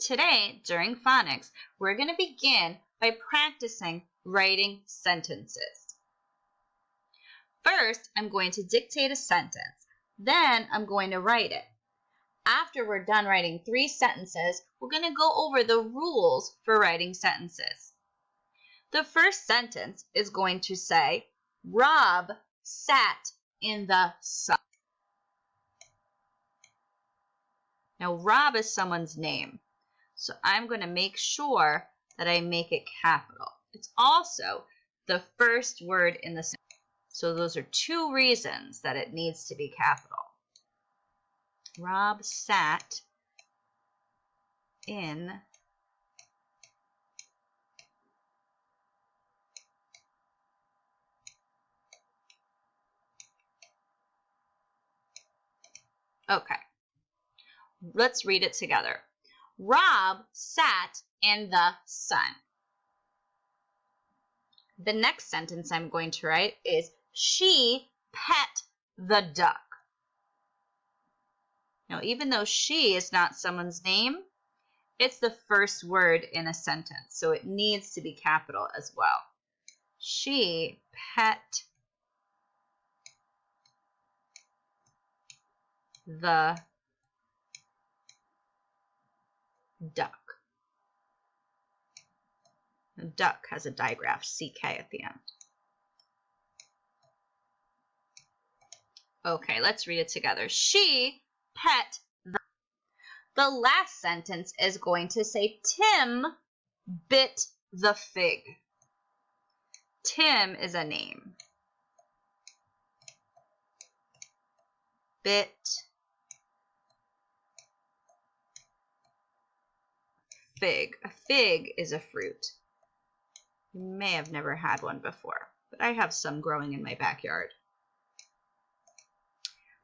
Today, during phonics, we're going to begin by practicing writing sentences. First, I'm going to dictate a sentence. Then I'm going to write it. After we're done writing 3 sentences, we're going to go over the rules for writing sentences. The first sentence is going to say, Rob sat in the sun. Now, Rob is someone's name, so I'm going to make sure that I make it capital. It's also the first word in the sentence. So those are 2 reasons that it needs to be capital. Rob sat in Okay, let's read it together. Rob sat in the sun. The next sentence I'm going to write is, she pet the duck. Now, even though she is not someone's name, it's the first word in a sentence, so it needs to be capital as well. She pet the duck. The duck has a digraph, CK at the end. Okay, let's read it together. She pet the... The last sentence is going to say, Tim bit the fig. Tim is a name. Bit fig. A fig is a fruit. You may have never had one before, but I have some growing in my backyard.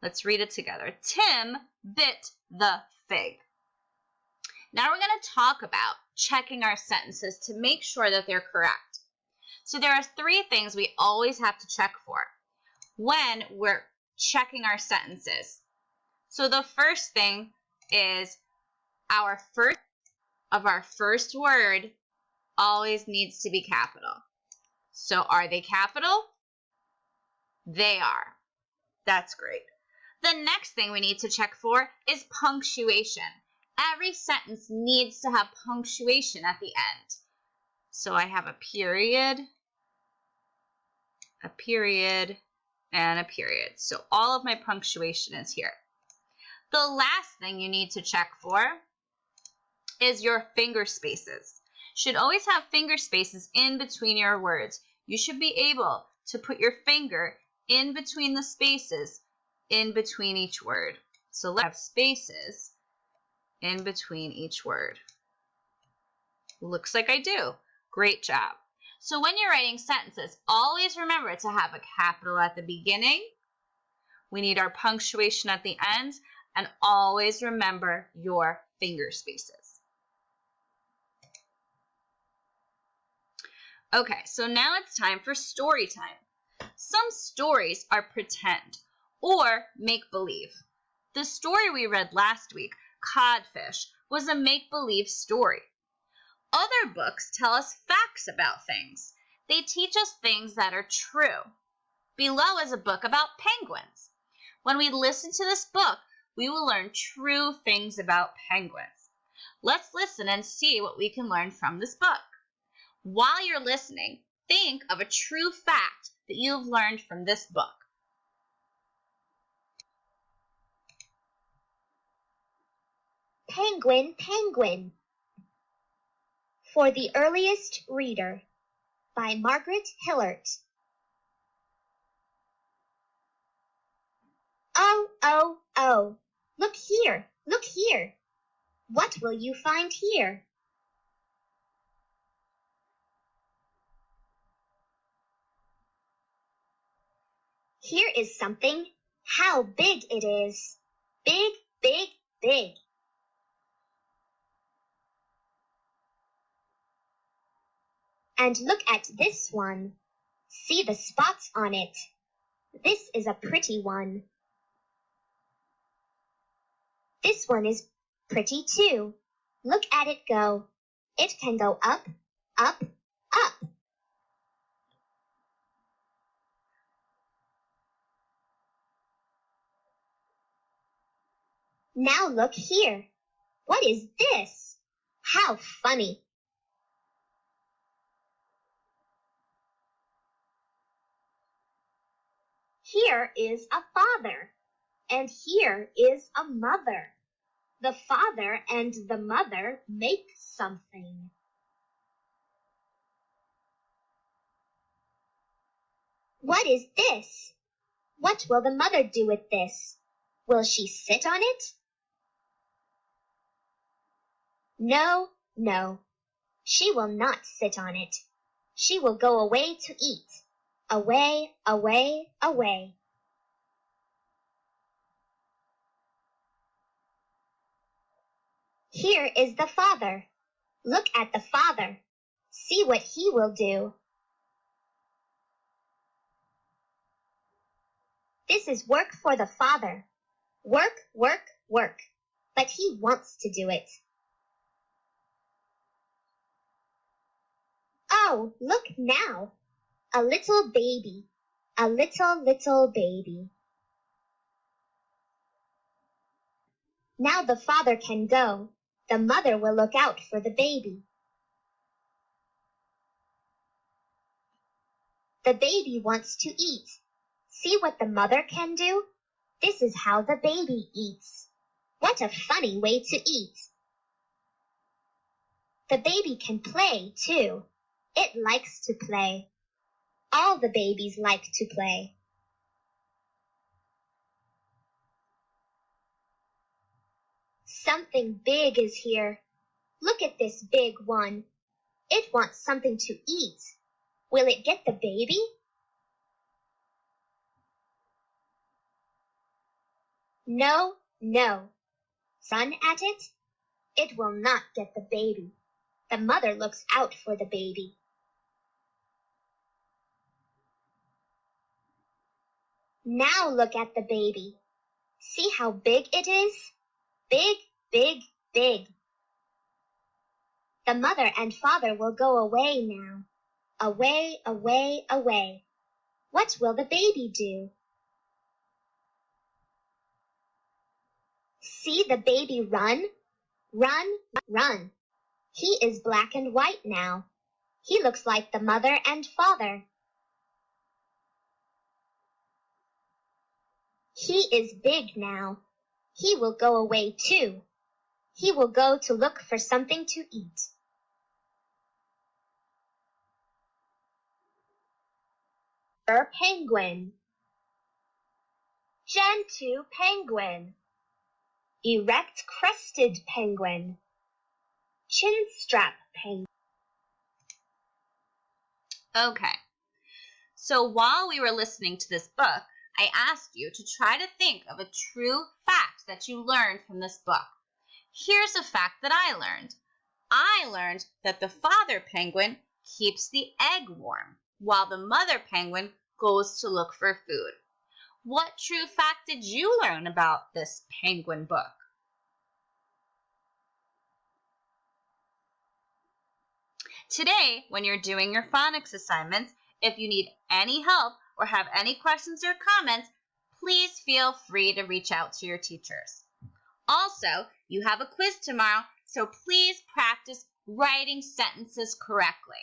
Let's read it together. Tim bit the fig. Now we're going to talk about checking our sentences to make sure that they're correct. So there are 3 things we always have to check for when we're checking our sentences. So the first thing is our first word always needs to be capital. So are they capital? They are. That's great. The next thing we need to check for is punctuation. Every sentence needs to have punctuation at the end. So I have a period, and a period. So all of my punctuation is here. The last thing you need to check for is your finger spaces. Should always have finger spaces in between your words. You should be able to put your finger in between the spaces in between each word. So let's have spaces in between each word. Looks like I do. Great job. So when you're writing sentences, always remember to have a capital at the beginning. We need our punctuation at the end, and always remember your finger spaces. Okay, so now it's time for story time. Some stories are pretend or make-believe. The story we read last week, Codfish, was a make-believe story. Other books tell us facts about things. They teach us things that are true. Below is a book about penguins. When we listen to this book, we will learn true things about penguins. Let's listen and see what we can learn from this book. While you're listening, think of a true fact that you've learned from this book. Penguin, Penguin. For the Earliest Reader, by Margaret Hillert. Oh, oh, oh, look here, look here. What will you find here? Here is something. How big it is. Big, big, big. And look at this one. See the spots on it. This is a pretty one. This one is pretty too. Look at it go. It can go up, up, up. Now look here. What is this? How funny. Here is a father, and here is a mother. The father and the mother make something. What is this? What will the mother do with this? Will she sit on it? No, no. She will not sit on it. She will go away to eat. Away, away, away. Here is the father. Look at the father. See what he will do. This is work for the father. Work, work, work. But he wants to do it. Oh, look now. A little baby. A little baby. Now the father can go. The mother will look out for the baby. The baby wants to eat. See what the mother can do? This is how the baby eats. What a funny way to eat. The baby can play, too. It likes to play. All the babies like to play. Something big is here. Look at this big one. It wants something to eat. Will it get the baby? No, no. Run at it? It will not get the baby. The mother looks out for the baby. Now look at the baby. See how big it is? Big, big, big. The mother and father will go away now. Away, away, away. What will the baby do? See the baby run? Run, run. He is black and white now. He looks like the mother and father. He is big now. He will go away too. He will go to look for something to eat. Penguin. Gentoo penguin. Erect crested penguin. Chinstrap penguin. Okay, so while we were listening to this book, I asked you to try to think of a true fact that you learned from this book. Here's a fact that I learned. I learned that the father penguin keeps the egg warm, while the mother penguin goes to look for food. What true fact did you learn about this penguin book? Today, when you're doing your phonics assignments, if you need any help or have any questions or comments, please feel free to reach out to your teachers. Also, you have a quiz tomorrow, so please practice writing sentences correctly.